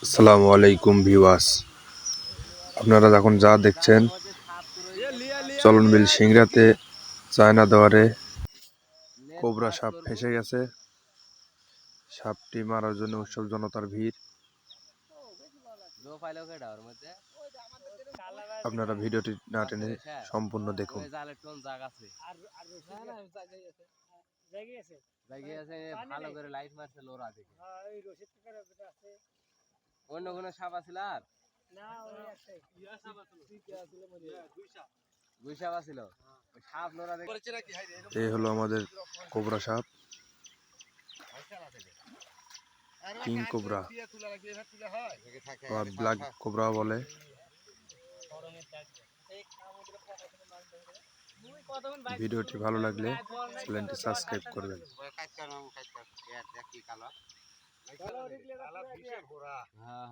আসসালামু আলাইকুম ভিউয়ার্স, আপনারা এখন যা দেখছেন চলনবিল সিংড়াতে চায়না দেওয়ারে কোবরা সাপ ফেঁসে গেছে। সাপটি মারার জন্য উৎসব জনতার ভিড়। আপনারা ভিডিওটি না টেনে সম্পূর্ণ দেখুন। অন্য কোন সাপ আছিল আর দুই সাপ আছিল সাপ লোরা এই হলো আমাদের কোবরা সাপ, কিং কোবরা বা ব্ল্যাক কোবরা বলে। ভিডিওটি ভালো লাগলে চ্যানেলটি সাবস্ক্রাইব করবেন। হ্যাঁ